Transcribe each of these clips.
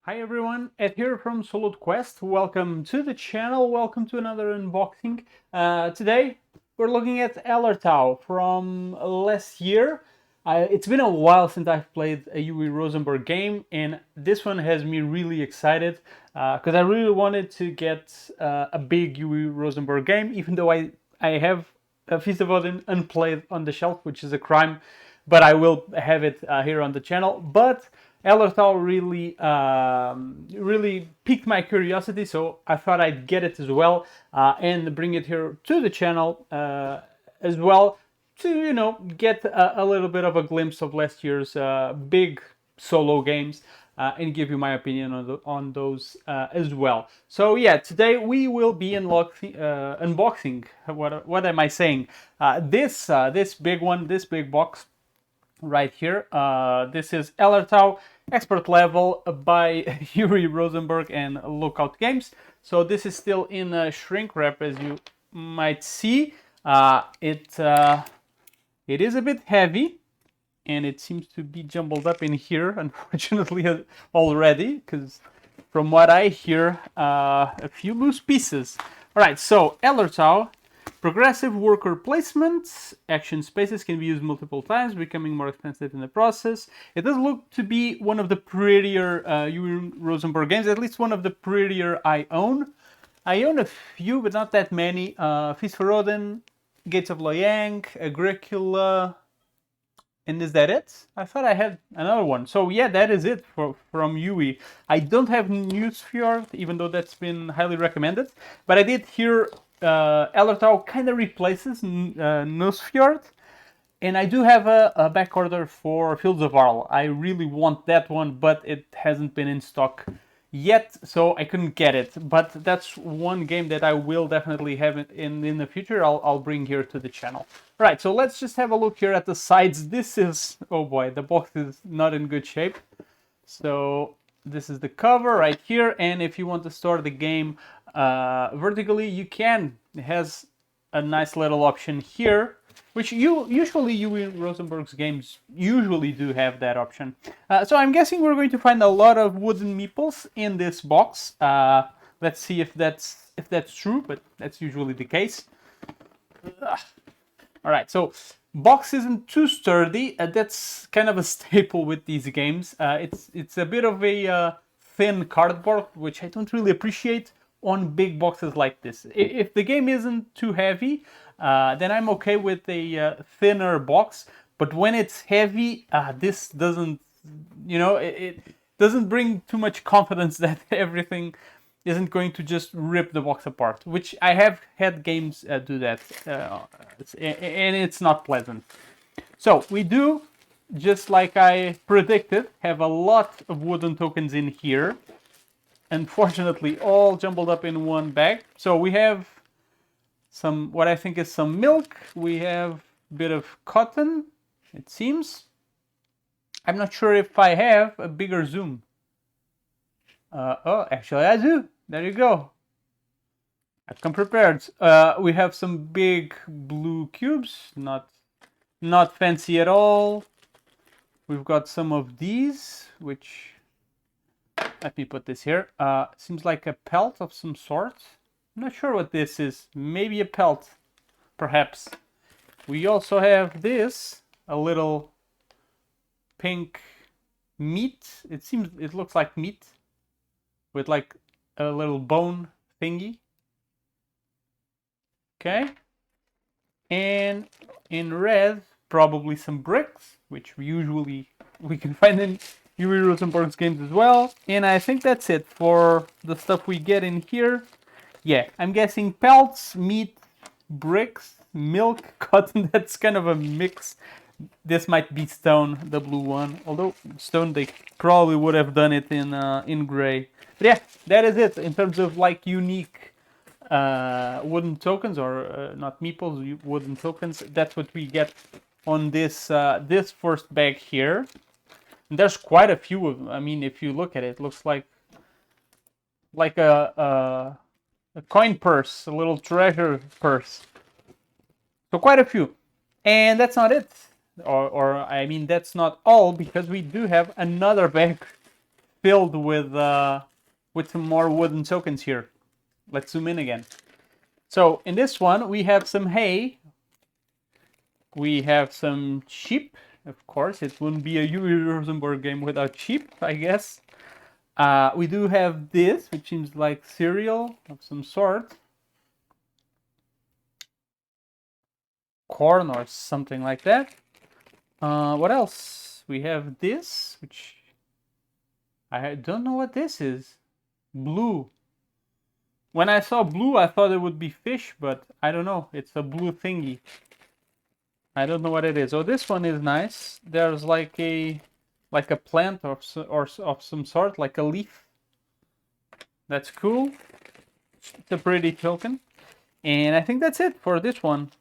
Hi everyone, Ed here from Solid Quest. Welcome to the channel, welcome to another unboxing. Today we're looking at Hallertau from last year. It's been a while since I've played a Uwe Rosenberg game, and this one has me really excited because I really wanted to get a big Uwe Rosenberg game, even though I have a Feast of Odin unplayed on the shelf, which is a crime, but I will have it here on the channel. But Hallertau really piqued my curiosity, so I thought I'd get it as well and bring it here to the channel as well to get a little bit of a glimpse of last year's big solo games and give you my opinion on those as well. So yeah, today we will be unboxing. What am I saying? This big one, this big box right here. This is Hallertau expert level by Uwe Rosenberg and Lookout Games. So this is still in shrink wrap, as you might see. It is a bit heavy, and it seems to be jumbled up in here, unfortunately, already, because from what I hear, a few loose pieces. All right, so Hallertau. Progressive worker placement. Action spaces can be used multiple times, becoming more expensive in the process. It does look to be one of the prettier Uwe Rosenberg games, at least one of the prettier I own. I own a few, but not that many. Feast for Odin, Gates of Loyang, Agricola, and is that it? I thought I had another one. So yeah, that is it from Uwe. I don't have Newsfjord, even though that's been highly recommended, but I did hear Hallertau kind of replaces Newsfjord, and I do have a back order for Fields of Arle. I really want that one, but it hasn't been in stock yet, so I couldn't get it. But that's one game that I will definitely have it in the future. I'll bring here to the channel. Right, so let's just have a look here at the sides. This is, oh boy, the box is not in good shape. So this is the cover right here, and if you want to store the game vertically, you can. It has a nice little option here, which usually Uwe Rosenberg's games usually do have that option. So I'm guessing we're going to find a lot of wooden meeples in this box. Let's see if that's true, but that's usually the case. All right, so box isn't too sturdy. That's kind of a staple with these games. It's a bit of a thin cardboard, which I don't really appreciate on big boxes like this. If the game isn't too heavy, then I'm okay with a thinner box. But when it's heavy, this doesn't, it doesn't bring too much confidence that everything isn't going to just rip the box apart, which I have had games do that, and it's not pleasant. So we do, just like I predicted, have a lot of wooden tokens in here. Unfortunately, all jumbled up in one bag. So we have some, what I think is some milk. We have a bit of cotton, it seems. I'm not sure if I have a bigger zoom. Oh, actually I do. There you go. I've come prepared. We have some big blue cubes, not fancy at all. We've got some of these, which, let me put this here. Seems like a pelt of some sort. I'm not sure what this is. Maybe a pelt, perhaps. We also have this, a little pink meat. It looks like meat with like a little bone thingy. Okay. And in red, probably some bricks, which we can find in Uwe Rosenberg's games as well. And I think that's it for the stuff we get in here. Yeah, I'm guessing pelts, meat, bricks, milk, cotton. That's kind of a mix. This might be stone, the blue one. Although stone, they probably would have done it in gray. But yeah, that is it in terms of like unique wooden tokens, or not meeples, wooden tokens. That's what we get on this this first bag here. And there's quite a few of them. I mean, if you look at it, it looks like a coin purse, a little treasure purse. So quite a few. And that's not it. Or I mean, that's not all, because we do have another bag filled with some more wooden tokens here. Let's zoom in again. So in this one, we have some hay. We have some sheep. Of course, it wouldn't be a Yuri Rosenberg game without sheep, I guess. We do have this, which seems like cereal of some sort. Corn or something like that. What else? We have this, which I don't know what this is. Blue. When I saw blue, I thought it would be fish, but I don't know. It's a blue thingy. I don't know what it is. Oh, this one is nice. There's like a plant or of some sort, like a leaf. That's cool. It's a pretty token. And I think that's it for this one.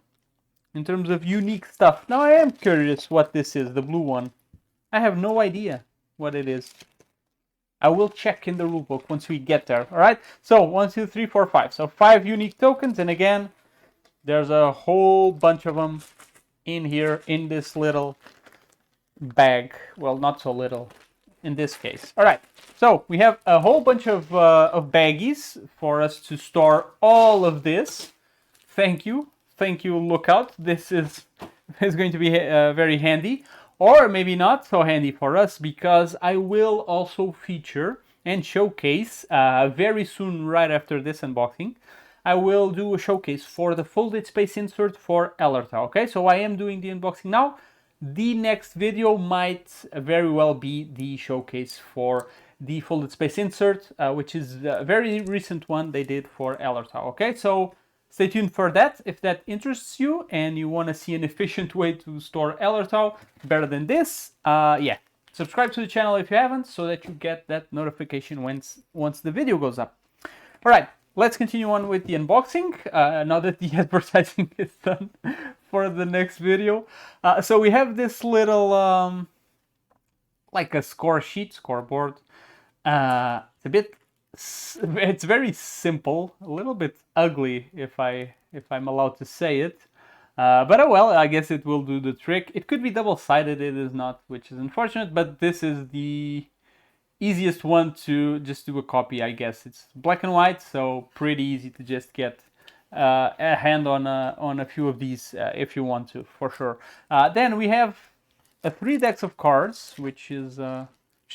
In terms of unique stuff. Now I am curious what this is, the blue one. I have no idea what it is. I will check in the rulebook once we get there. All right. So 1, 2, 3, 4, 5. So 5 unique tokens, and again, there's a whole bunch of them in here in this little bag. Well, not so little in this case. All right. So we have a whole bunch of baggies for us to store all of this. Thank you. Thank you, Lookout. This is going to be very handy. Or maybe not so handy for us, because I will also feature and showcase very soon, right after this unboxing, I will do a showcase for the folded space insert for Hallertau. Okay, so I am doing the unboxing now. The next video might very well be the showcase for the folded space insert, which is a very recent one they did for Hallertau. Okay, so stay tuned for that if that interests you and you want to see an efficient way to store Hallertau better than this. Yeah, subscribe to the channel if you haven't, so that you get that notification once the video goes up. All right, let's continue on with the unboxing now that the advertising is done for the next video. So we have this little like a scoreboard. It's very simple, a little bit ugly if I'm allowed to say it, but oh well, I guess it will do the trick. It could be double-sided, it is not, which is unfortunate, but this is the easiest one to just do a copy, I guess. It's black and white, so pretty easy to just get a hand on a few of these if you want to, for sure. Then we have 3 decks of cards, which is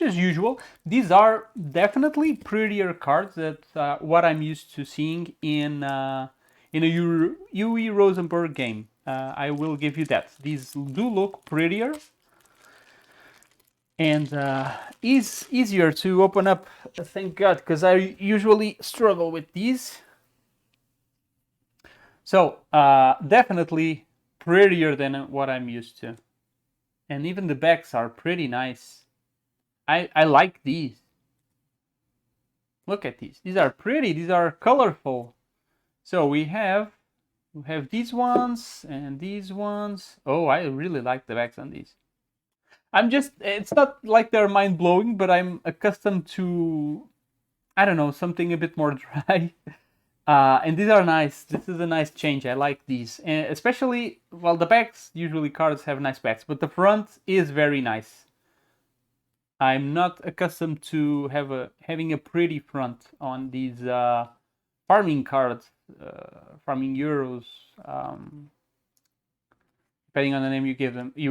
usual. These are definitely prettier cards than what I'm used to seeing in a Yuri Rosenberg game. I will give you that. These do look prettier and is easier to open up, thank God, because I usually struggle with these. So definitely prettier than what I'm used to. And even the backs are pretty nice. I like these. Look at these. These are pretty. These are colorful. So we have these ones and these ones. Oh, I really like the backs on these. It's not like they're mind-blowing, but I'm accustomed to, I don't know, something a bit more dry. And these are nice. This is a nice change. I like these. And especially, well, the backs, usually cards have nice backs, but the front is very nice. I'm not accustomed to having a pretty front on these farming cards, farming euros, depending on the name you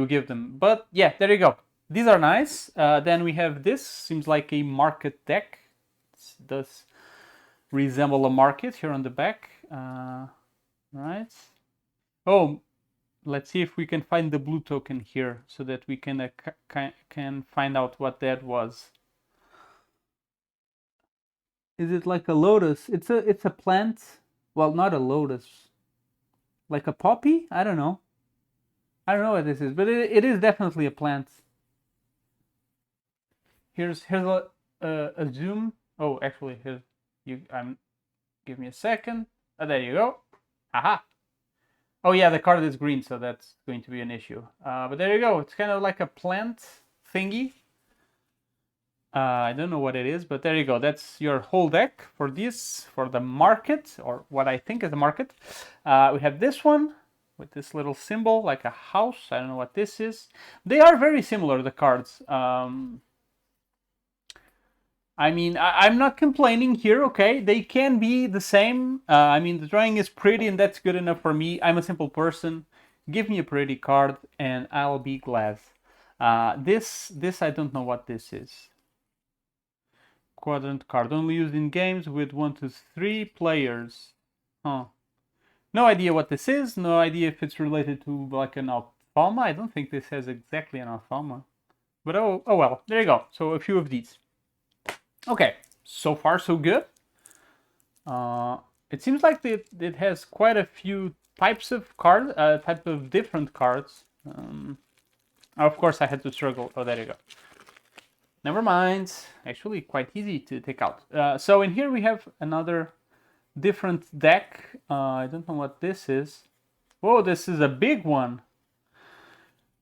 give them. But yeah, there you go. These are nice. Then we have this. Seems like a market deck. It does resemble a market here on the back. Right. Oh. Let's see if we can find the blue token here so that we can find out what that was. Is it like a lotus? It's a plant. Well, not a lotus. Like a poppy? I don't know. I don't know what this is, but it is definitely a plant. Here's a zoom. Oh, actually, here's give me a second. Oh, there you go. Aha. Oh yeah, the card is green, so that's going to be an issue. But there you go. It's kind of like a plant thingy. I don't know what it is, but there you go. That's your whole deck for this, for the market, or what I think is the market. We have this one with this little symbol, like a house. I don't know what this is. They are very similar, the cards. I mean, I'm not complaining here, okay? They can be the same. I mean, the drawing is pretty and that's good enough for me. I'm a simple person. Give me a pretty card and I'll be glad. This I don't know what this is. Quadrant card, only used in games with 1 to 3 players. Huh. No idea what this is. No idea if it's related to like an ophthalma. I don't think this has exactly an ophthalma. But oh well, there you go. So a few of these. Okay, so far so good. It seems like it has quite a few types of cards, type of different cards. Of course, I had to struggle. Oh, there you go. Never mind. Actually, quite easy to take out. So in here we have another different deck. I don't know what this is. Whoa, this is a big one.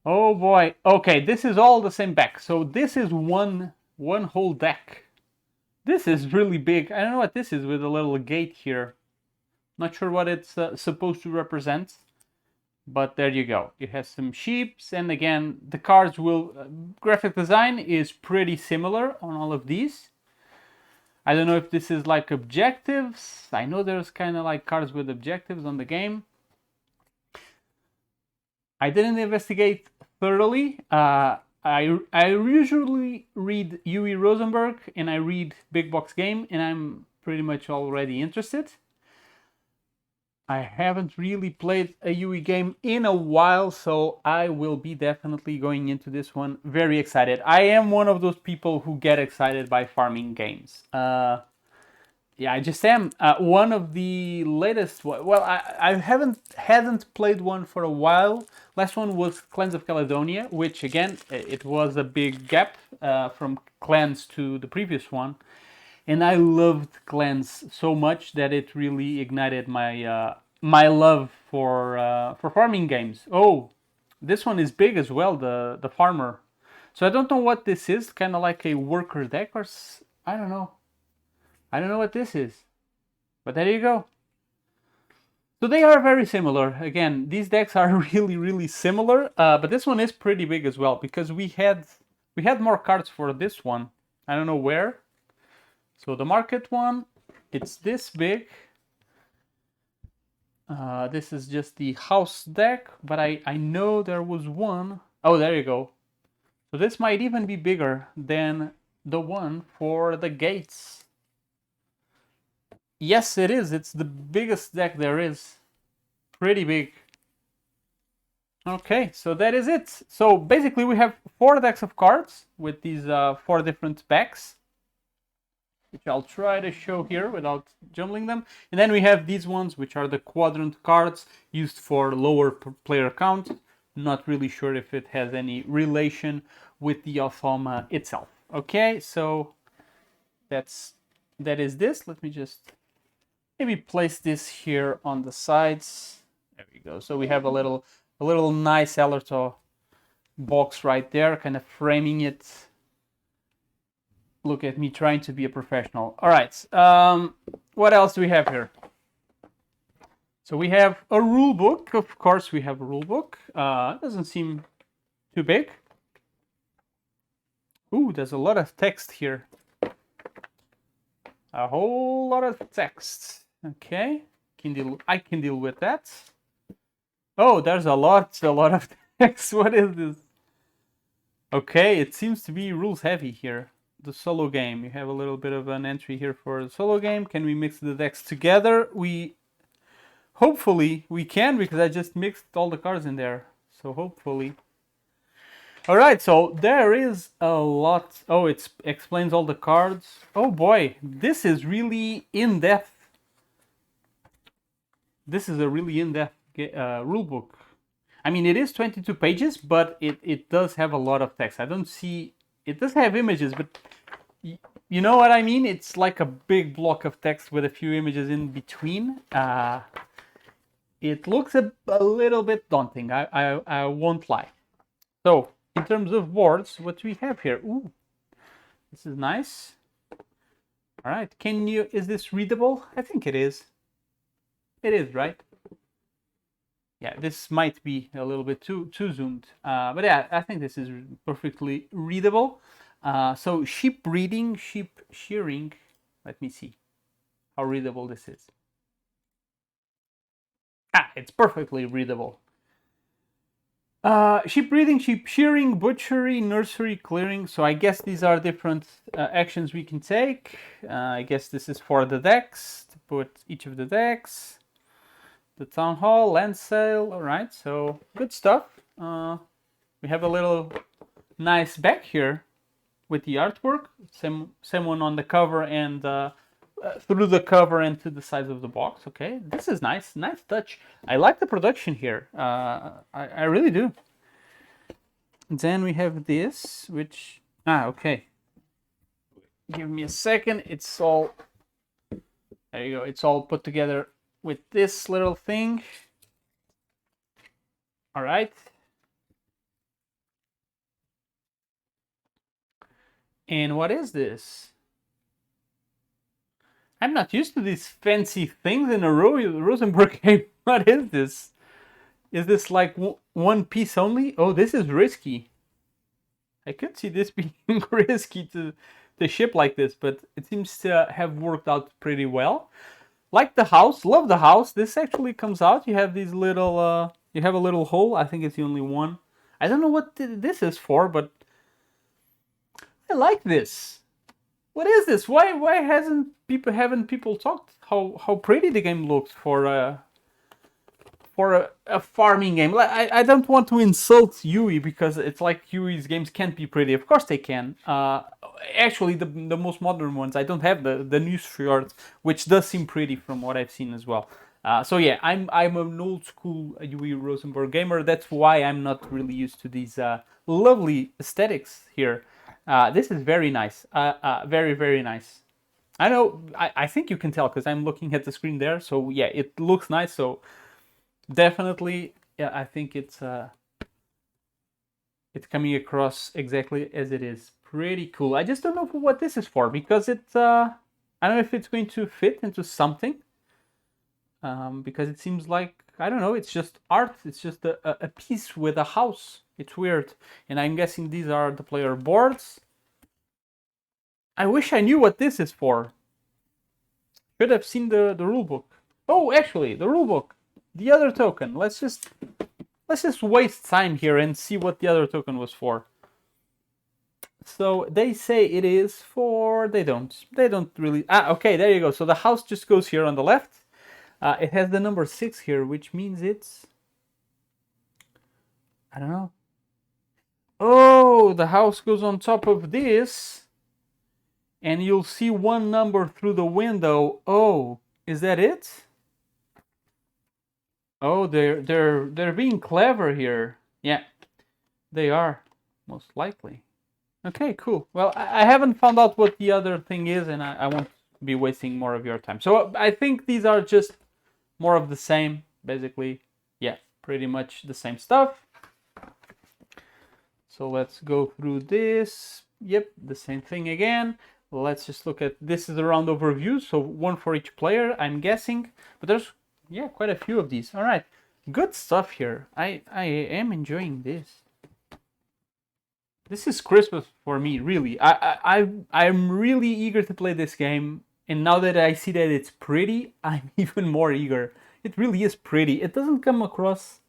Oh boy. Okay, this is all the same deck. So this is one whole deck. This is really big. I don't know what this is with a little gate here. Not sure what it's supposed to represent. But there you go. It has some sheeps, and again, the cards will... graphic design is pretty similar on all of these. I don't know if this is like objectives. I know there's kind of like cards with objectives on the game. I didn't investigate thoroughly. I usually read Uwe Rosenberg and I read Big Box Game, and I'm pretty much already interested. I haven't really played a Uwe game in a while, so I will be definitely going into this one very excited. I am one of those people who get excited by farming games. Yeah, I just am. One of the latest, well, I hadn't played one for a while. Last one was Clans of Caledonia, which again, it was a big gap from Clans to the previous one. And I loved Clans so much that it really ignited my my love for farming games. Oh, this one is big as well, the farmer. So I don't know what this is. Kind of like a worker deck, or I don't know. I don't know what this is, but there you go. So they are very similar. Again, these decks are really similar. But this one is pretty big as well because we had more cards for this one. I don't know where. So the market one, it's this big. This is just the house deck, but I know there was one. Oh, there you go. So this might even be bigger than the one for the gates. Yes, it is. It's the biggest deck there is. Pretty big. Okay, so that is it. So basically we have 4 decks of cards with these 4 different packs, which I'll try to show here without jumbling them. And then we have these ones, which are the quadrant cards used for lower player count. Not really sure if it has any relation with the ophthalma itself. Okay, so that is this. Let me just maybe place this here on the sides. There we go. So we have a little nice Hallertau box right there, kind of framing it. Look at me trying to be a professional. All right. What else do we have here? So we have a rule book. Of course, we have a rule book. It doesn't seem too big. Ooh, there's a lot of text here. A whole lot of text. Okay, I can deal with that. Oh, there's a lot of text. What is this? Okay, it seems to be rules heavy here. The solo game. You have a little bit of an entry here for the solo game. Can we mix the decks together? Hopefully we can, because I just mixed all the cards in there. So hopefully. All right, so there is a lot. Oh, it explains all the cards. Oh boy, this is really in-depth. This is a really in-depth rule book. I mean, it is 22 pages, but it does have a lot of text. I don't see... It does have images, but you know what I mean? It's like a big block of text with a few images in between. It looks a little bit daunting, I won't lie. So, in terms of boards, what do we have here? Ooh, this is nice. All right, is this readable? I think it is. It is, right? Yeah, this might be a little bit too zoomed, but yeah, I think this is perfectly readable. So sheep breeding, sheep shearing. Let me see how readable this is. Ah, it's perfectly readable. Sheep breeding, sheep shearing, butchery, nursery, clearing. So I guess these are different actions we can take. I guess this is for the decks, to put each of the decks. The town hall, land sale. All right, so good stuff. We have a little nice back here with the artwork. Same one on the cover and through the cover and to the sides of the box. Okay, this is nice touch. I like the production here. I really do. Then we have this, which okay. Give me a second. It's all there. You go. It's all put together with this little thing. All right. And what is this? I'm not used to these fancy things in a Rosenberg game. What is this? Is this like one piece only? Oh, this is risky. I could see this being risky to ship like this, but it seems to have worked out pretty well. Like the house, love the house. This actually comes out. You have these little, you have a little hole. I think it's the only one. I don't know what this is for, but I like this. What is this? Why haven't people talked how pretty the game looks for a farming game? I don't want to insult Yui because it's like Yui's games can't be pretty. Of course they can. Actually, the most modern ones. I don't have the news short, which does seem pretty from what I've seen as well. So yeah, I'm an old school Yui Rosenberg gamer. That's why I'm not really used to these lovely aesthetics here. This is very nice. Very, very nice. I know, I think you can tell because I'm looking at the screen there. So yeah, it looks nice. So definitely, yeah, I think it's coming across exactly as it is. Pretty cool. I just don't know what this is for because it's, I don't know if it's going to fit into something. Because it seems like, I don't know, it's just art. It's just a piece with a house. It's weird. And I'm guessing these are the player boards. I wish I knew what this is for. Should have seen the rulebook. Oh, actually, the rulebook. The other token. Let's just waste time here and see what the other token was for. So they say it is for, they don't really, okay, there you go. So the house just goes here on the left. It has the number 6 here, which means it's, I don't know. Oh, the house goes on top of this, and you'll see one number through the window. Oh, is that it? Oh, they're being clever here. Yeah, they are, most likely. Okay, cool. Well, I haven't found out what the other thing is, and I won't be wasting more of your time. So I think these are just more of the same, basically. Yeah, pretty much the same stuff. So let's go through this. Yep, the same thing again. Let's just look at, this is the round overview, so one for each player, I'm guessing. But there's, yeah, quite a few of these. All right, good stuff here. I am enjoying this. This is Christmas for me, really. I'm really eager to play this game. And now that I see that it's pretty, I'm even more eager. It really is pretty. It doesn't come across,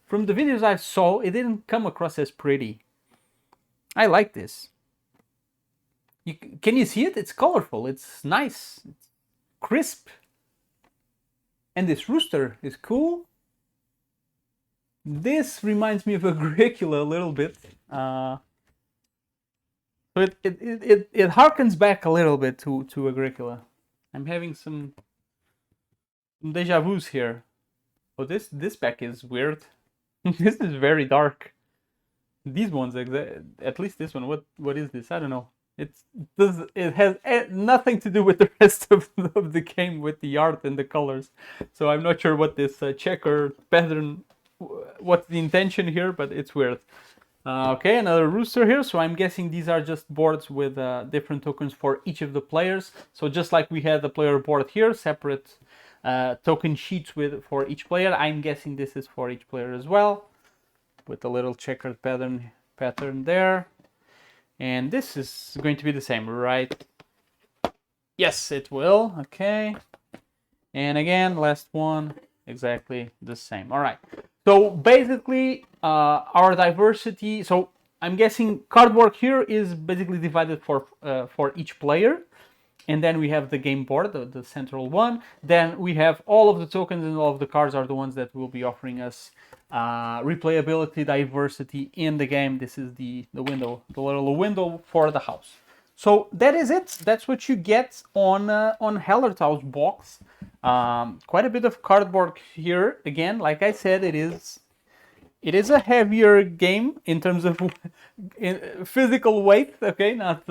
from the videos I saw, it didn't come across as pretty. I like this. Can you see it? It's colorful. It's nice. It's crisp. And this rooster is cool. This reminds me of Agricola a little bit. So it harkens back a little bit to Agricola. I'm having some deja vus here. Oh, this back is weird. This is very dark. These ones, at least this one. What is this? I don't know. It has nothing to do with the rest of the game with the art and the colors. So I'm not sure what this checker pattern, what's the intention here, but it's weird. Okay, another rooster here. So I'm guessing these are just boards with different tokens for each of the players. So just like we had the player board here, separate token sheets for each player. I'm guessing this is for each player as well, with a little checkered pattern there. And this is going to be the same, right? Yes, it will. Okay. And again, last one, exactly the same. All right. So basically, our diversity. So I'm guessing cardboard here is basically divided for each player. And then we have the game board, the central one. Then we have all of the tokens and all of the cards are the ones that will be offering us replayability, diversity in the game. This is the window, the little window for the house. So that is it. That's what you get on Hallertau's box. Quite a bit of cardboard here. Again, like I said, it is a heavier game in terms of physical weight. Okay, not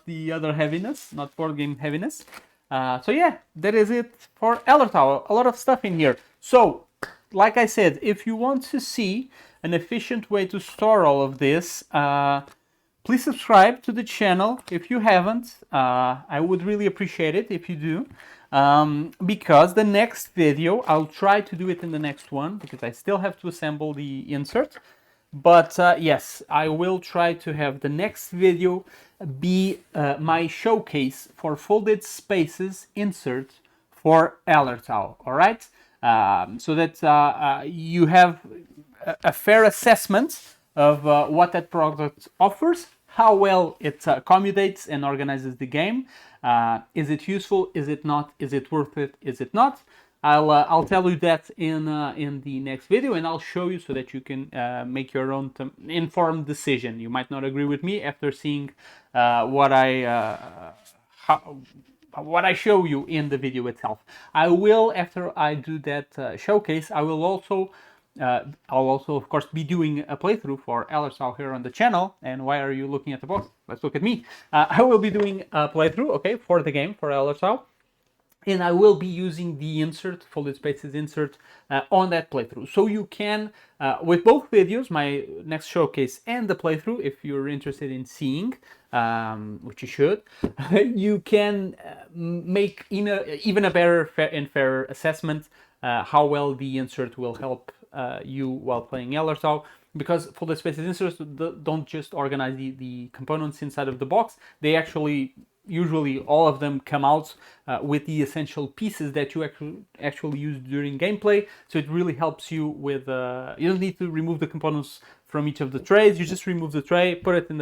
the other heaviness, not board game heaviness. So yeah, that is it for Hallertau. A lot of stuff in here. So, like I said, if you want to see an efficient way to store all of this, please subscribe to the channel if you haven't. I would really appreciate it if you do. Because the next video, I'll try to do it in the next one because I still have to assemble the insert. But yes, I will try to have the next video be my showcase for folded spaces insert for Hallertau. All right, so that you have a fair assessment of what that product offers, how well it commutates and organizes the game. Is it useful? Is it not? Is it worth it? Is it not? I'll tell you that in the next video, and I'll show you so that you can make your own informed decision. You might not agree with me after seeing what I show you in the video itself. I will, after I do that showcase, I'll also, of course, be doing a playthrough for Hallertau here on the channel. And why are you looking at the box? Let's look at me. I will be doing a playthrough, okay, for the game, for Hallertau. And I will be using the insert, folded spaces insert, on that playthrough. So you can, with both videos, my next showcase and the playthrough, if you're interested in seeing, which you should, you can make even a better and fairer assessment how well the insert will help you while playing Hallertau. Because folded spaces inserts don't just organize the components inside of the box, they actually, usually all of them come out with the essential pieces that you actually use during gameplay. So it really helps you with, you don't need to remove the components from each of the trays. You just remove the tray, put it in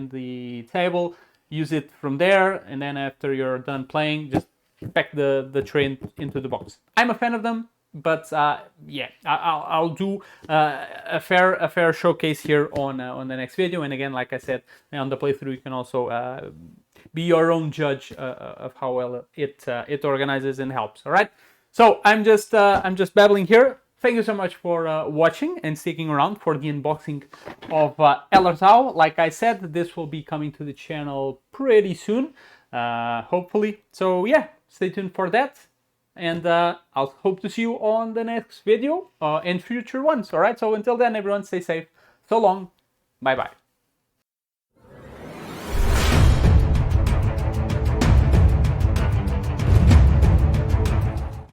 the table, use it from there, and then after you're done playing, just pack the tray into the box. I'm a fan of them. But yeah, I'll do a fair showcase here on the next video. And again, like I said, on the playthrough, you can also be your own judge of how well it organizes and helps. All right. So I'm just babbling here. Thank you so much for watching and sticking around for the unboxing of Hallertau. Like I said, this will be coming to the channel pretty soon, hopefully. So yeah, stay tuned for that. And I'll hope to see you on the next video and future ones. All right. So until then, everyone, stay safe. So long. Bye-bye.